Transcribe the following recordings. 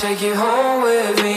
take you home with me.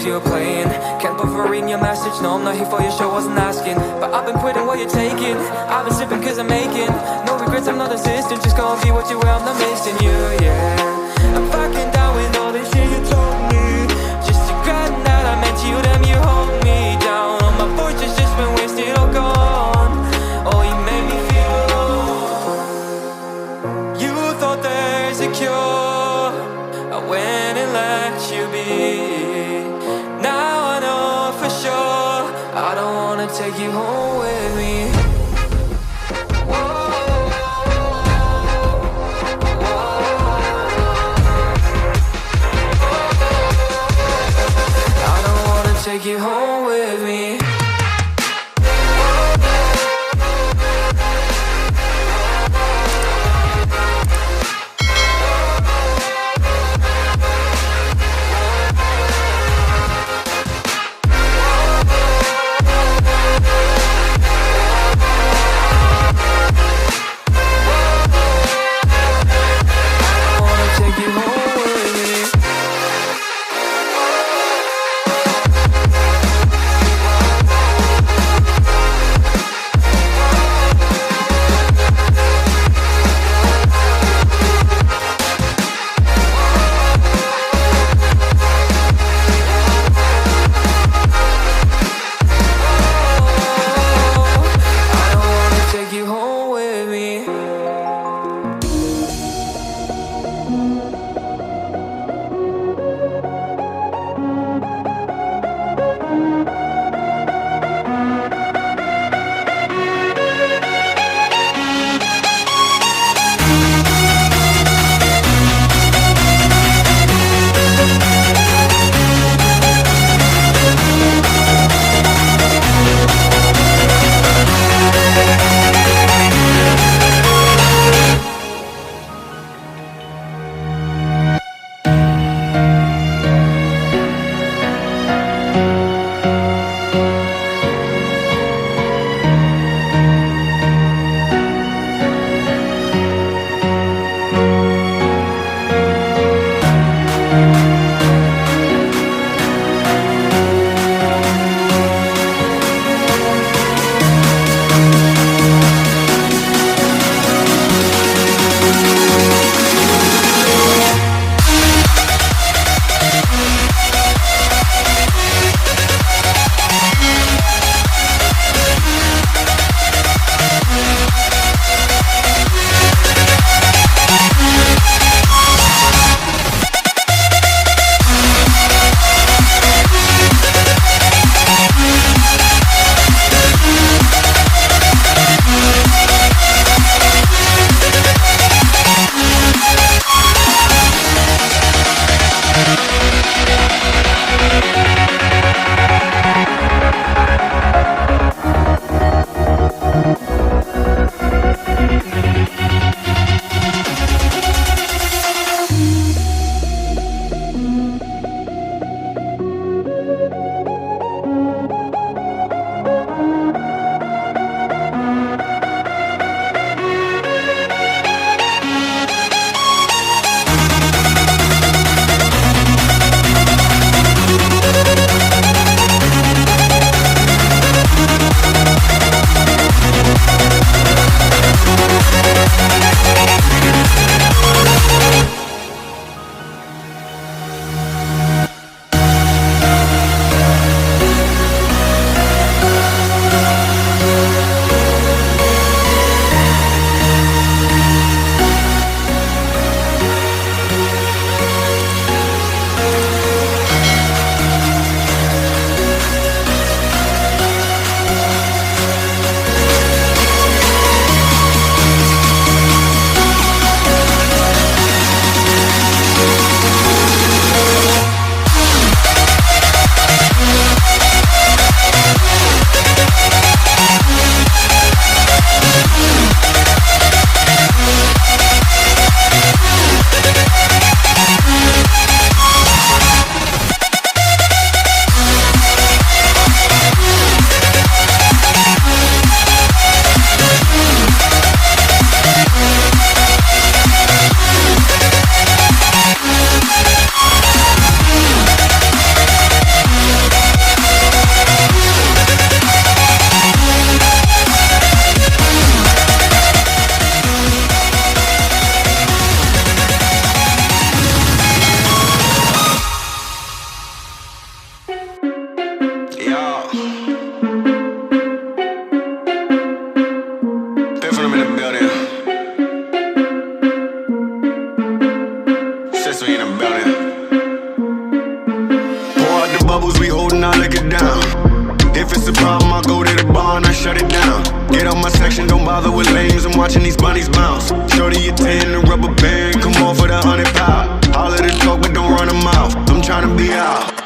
You're playing, can't bother reading your message. No, I'm not here for your show, wasn't asking. But I've been quitting what you're taking. I've been sipping cause I'm making no regrets, I'm not assistant. Just go and be what you were, I'm not missing you, yeah. I'm fucking down with all this shit you told me. Just to grant that I meant you, damn you hold me down. All my fortune's just been wasted or gone. Oh, you made me feel alone. You thought there's a cure, I went and let you be. Now I know for sure I don't wanna take you home with me. Whoa, whoa, whoa. we holding our liquor down. If it's a problem, I'll go to the bar and I shut it down. Get out my section, don't bother with lames. I'm watching these bunnies bounce. Shorty, you 10, the rubber band, come on for the 100 pound. Holler the talk, but don't run them out. I'm trying to be out.